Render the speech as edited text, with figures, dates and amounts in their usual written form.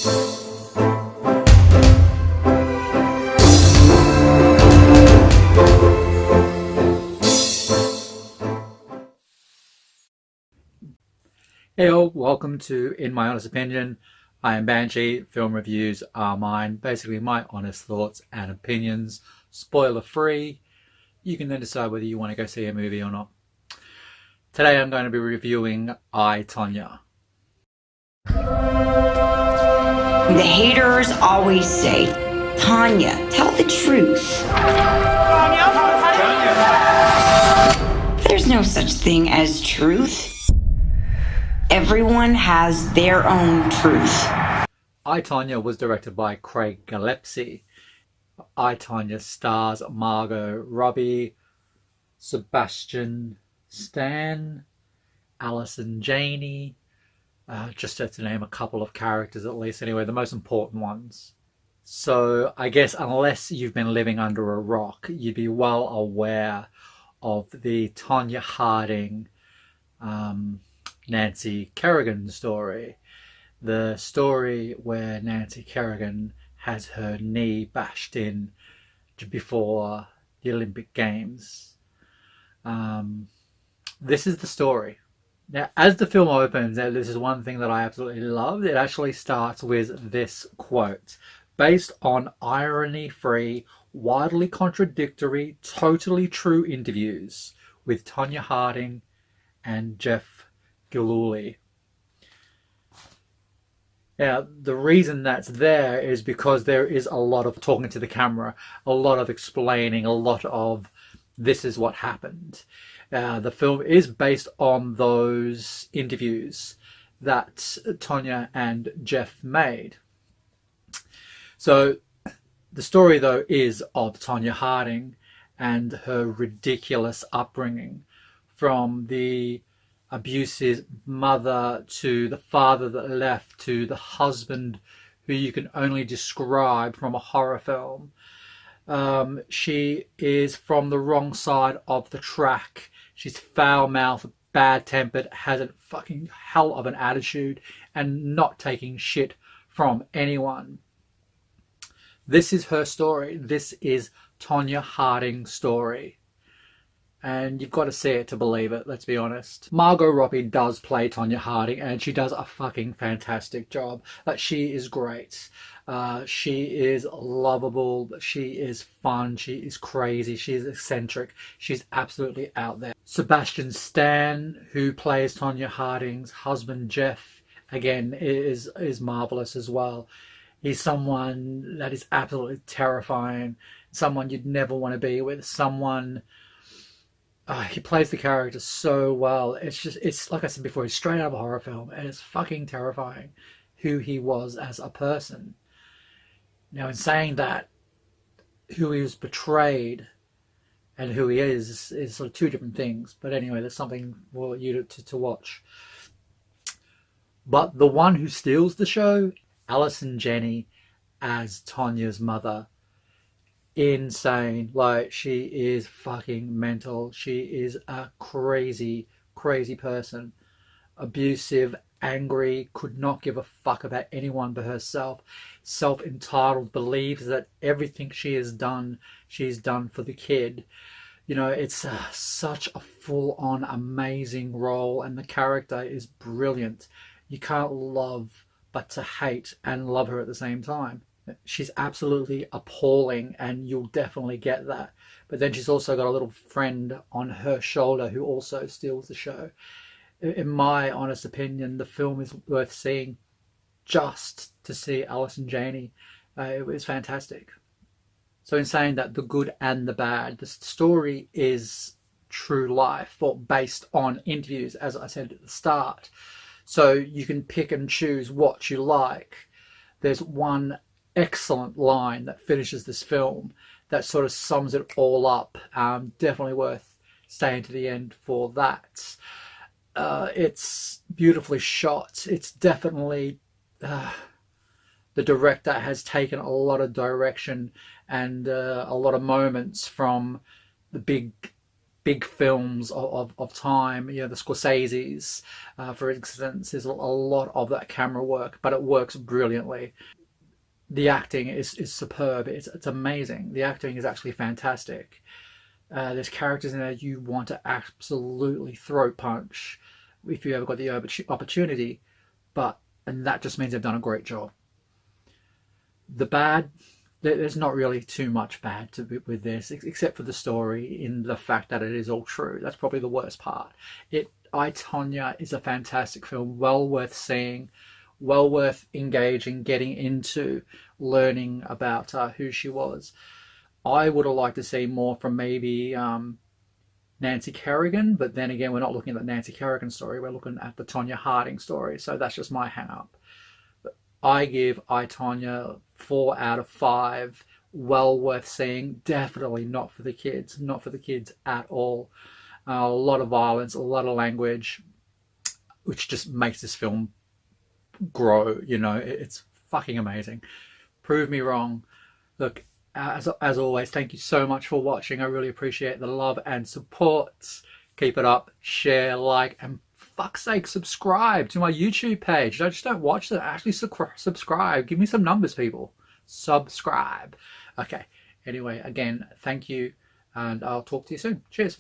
Hey all, welcome to In My Honest Opinion. I am Banshee. Film reviews are mine. Basically my honest thoughts and opinions. Spoiler free. You can then decide whether you want to go see a movie or not. Today I'm going to be reviewing I, Tonya. The haters always say, Tonya, tell the truth. There's no such thing as truth. Everyone has their own truth. I, Tonya was directed by Craig Gillespie. I, Tonya stars Margot Robbie, Sebastian Stan, Allison Janney, just to name a couple of characters at least, anyway, the most important ones. So I guess unless you've been living under a rock, you'd be well aware of the Tonya Harding, Nancy Kerrigan story. The story where Nancy Kerrigan has her knee bashed in before the Olympic Games. This is the story. Now, as the film opens, this is one thing that I absolutely loved. It actually starts with this quote. Based on irony-free, widely contradictory, totally true interviews with Tonya Harding and Jeff Gillooly. Now, the reason that's there is because there is a lot of talking to the camera, a lot of explaining, a lot of this is what happened. The film is based on those interviews that Tonya and Jeff made. So the story, though, is of Tonya Harding and her ridiculous upbringing, from the abusive mother to the father that left to the husband who you can only describe from a horror film. She is from the wrong side of the track. She's foul-mouthed, bad-tempered, has a fucking hell of an attitude, and not taking shit from anyone. This is her story. This is Tonya Harding's story. And you've got to see it to believe it, let's be honest. Margot Robbie does play Tonya Harding, and she does a fucking fantastic job. Like, she is great. She is lovable. She is fun. She is crazy. She is eccentric. She's absolutely out there. Sebastian Stan, who plays Tonya Harding's husband, Jeff, again, is marvelous as well. He's someone that is absolutely terrifying. Someone you'd never want to be with. Someone... he plays the character so well. It's like I said before, he's straight out of a horror film, and it's fucking terrifying who he was as a person. Now, in saying that, who he was portrayed and who he is sort of two different things. But anyway, there's something for you to watch. But the one who steals the show, Allison Janney as Tonya's mother. Insane. Like, she is fucking mental. She is a crazy person. Abusive, angry, could not give a fuck about anyone but herself. Self-entitled, believes that everything she has done, she's done for the kid. You know, it's such a full-on amazing role, and the character is brilliant. You can't love but to hate and love her at the same time. She's absolutely appalling, and you'll definitely get that. But then she's also got a little friend on her shoulder who also steals the show. In my honest opinion, the film is worth seeing just to see Allison Janney. It was fantastic. So in saying that, the good and the bad, the story is true life, or based on interviews, as I said at the start. So you can pick and choose what you like. There's one excellent line that finishes this film that sort of sums it all up. Definitely worth staying to the end for that. It's beautifully shot. It's definitely the director has taken a lot of direction and a lot of moments from the big big films of time, you know, the Scorseses, for instance, there's a lot of that camera work, but it works brilliantly. The acting is superb. It's amazing. The acting is actually fantastic. There's characters in there you want to absolutely throat punch if you ever got the opportunity, and that just means they've done a great job. The bad, there's not really too much bad with this, except for the story, in the fact that it is all true. That's probably the worst part. I, Tonya is a fantastic film, well worth seeing, well worth engaging, getting into, learning about who she was. I would have liked to see more from maybe Nancy Kerrigan, but then again, we're not looking at the Nancy Kerrigan story, we're looking at the Tonya Harding story, so that's just my hang up. I give I, Tonya 4 out of 5. Well worth seeing. Definitely not for the kids. Not for the kids at all. A lot of violence, a lot of language, which just makes this film grow. You know, it's fucking amazing. Prove me wrong. Look, as always, thank you so much for watching. I really appreciate the love and support. Keep it up. Share, like, and fuck's sake, subscribe to my YouTube page. Just don't watch it, actually subscribe. Give me some numbers, people. Subscribe. Okay, anyway, again, thank you, and I'll talk to you soon. Cheers.